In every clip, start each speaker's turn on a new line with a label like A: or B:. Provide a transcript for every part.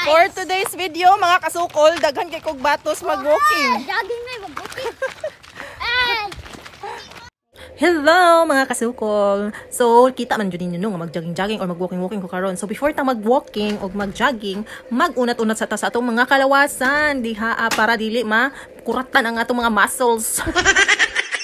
A: For today's video, mga kasukol, daghan kay kog batos mag-walking.
B: Jogging na, mag-walking.
A: Hello mga kasukol. So, kita man jud ninyo nga mag-jogging-jogging or mag-walking-walking ko karon. So, before ta mag-walking o mag-jogging, mag-unat-unat sa atong mga kalawasan diha para dili makuratan ang atong mga muscles.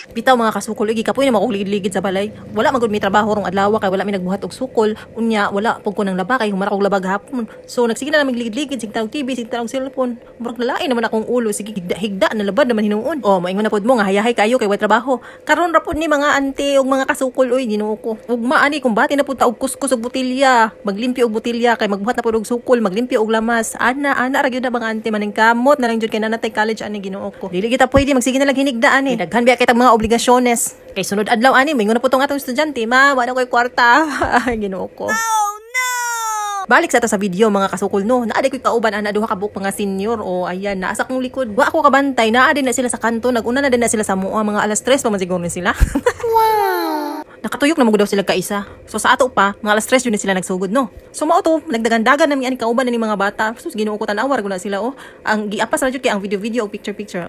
A: Bitaw mga kasukol, igi kapoy na makuligid-ligid sa balay. Wala magud mi trabaho rong adlaw kay wala mi nagbuhat og sukol. Unya wala pug ko nang laba kay humara og labag hapon. So nagsige na lang ligid-ligid sig tawag TV, sig tawag cellphone. Murag lalain naman akong ulo, sige higda na labad naman hinuon. Oh, moingon na pod mo nga hayahay kayo kay way trabaho. Karon ra pod ni mga ante og mga kasukol oy Ginoo ko. Ugma ani kung bati na pud ta og kuskus og botelya, maglimpyo og botelya kay magbuhat na pod og sukol, maglimpyo og lamas. Ana ra gyud na mga ante maning kamot na lang jud kay nanatay college ani Ginoo ko. Dili kita pwede magsige na lang hinigdaan ni. Daghan biya kay mga obligasyones. Kay sunod adlaw ani mingon na putong atong estudyante, wala koy kwarta. Ginoo ko. Oh no. Balik sa ta sa video mga kasukol no. Naa koy kauban ana duha ka buok mga senior o ayan naasa kong likod. Wa ako kabantay, naa din na sila sa kanto, naguna na din na sila sa mua mga alas 3 pa man siguro ni sila. Wow. Nakatuyok na mo daw sila kaisa. So sa ato pa, mga alas 3 yun sila nagsugod no. So mao to, nagdagan-dagan nami ani kauban ni mga bata. Sus Ginoo ko tanawar ko na sila oh. Ang giapas ra jud kay ang video o picture.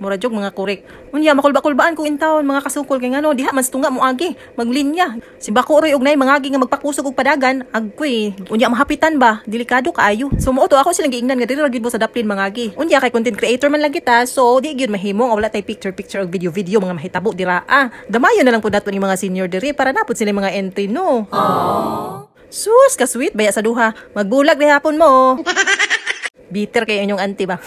A: Mura jog mga korek. Unya makulba-kulbaan ko intawon mga kasukol kay ngano diha man tunga mo agi maglinya. Si bako roy og nay mangagi nga magpakusog og padagan agkoy. Unya mahapitan ba? Delikado kaayo. So mao to ako silang giingnan nga diri ra gyud mo sa daplin mangagi. Unya kay content creator man lang kita, so di gyud mahimo nga wala tay picture og video mga mahitabo dira. Damayon na lang pud nato ni mga senior diri para napud sila mga entry no. Aww. Sus ka sweet baya sa duha. Magbulag gihapon mo. Bitter kayo inyong auntie ba?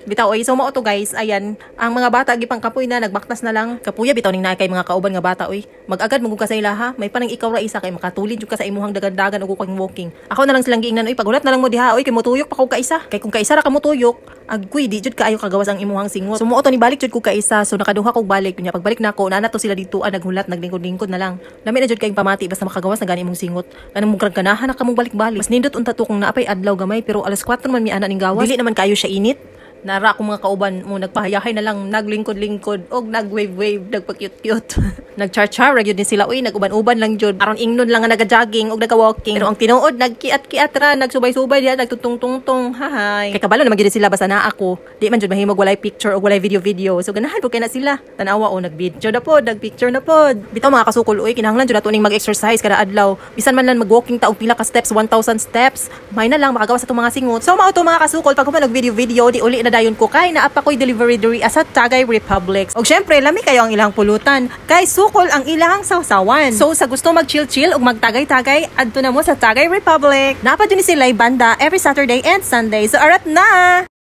A: Bitaw oy, so mao to guys, ayan, ang mga bata gipang kapoy na nagbaktas na lang. Kapuya bitaw ning naay kay mga kauban nga bata oy. Magagad magug ka sa ila ha. May panang ikaw ra isa kay makatulid jud ka sa imuhang dagan-dagan og kung walking. Ako na lang silang giingnan oy, pagulat na lang mo diha oy kay motuyok pa ko ka isa. Kay kung kaisa ra ka motuyok, agkuy di jud kaayo kagawas ang imuhang singot. So mao to ni balik jud ko ka isa. So nakaduha kog balik nya pagbalik nako na to sila dito naghulat naglingkod-lingkod na lang. Lami na jud kay pamati basta makagawas na gani imong singot. Kanang mugrag ganahan na kamong balik-balik. Mas nindot unta to kung naapay adlaw gamay pero alas 4 man mi ana ning gawas. Dili naman kayo siya init. Nara akong mga kauban mo nagpahayahay na lang naglingkod-lingkod og nagwave-wave nagpa-cute-cute. Nagchar-char ra gyud ni sila oy naguban-uban lang jud aron ingnon lang nga naga-jogging og naga-walking pero ang tinuod nagkiat-kiat ra nagsubay-subay diha nagtutong-tungtong hahay kay kabalo naman gyud sila basta naa ako di man jud mahimog walay picture og walay video so ganahan po kay na sila tan-awa o nag-video na pod nag-picture na pod bitaw mga kasukol oy kinahanglan jud ato ning mag-exercise kada adlaw bisan man lang mag-walking ta og pila ka steps 1,000 steps may na lang makagawas ato mga singot so mao to mga kasukol pag ko nag-video di uli na dayon ko kay naapa ko'y delivery diri asa Tagay Republic. Og syempre lami kayo ang ilang pulutan kay sukol ang ilang sawsawan. So sa gusto mag-chill-chill ug magtagay-tagay adto na mo sa Tagay Republic. Napad ni sila banda every Saturday and Sunday. So arat na.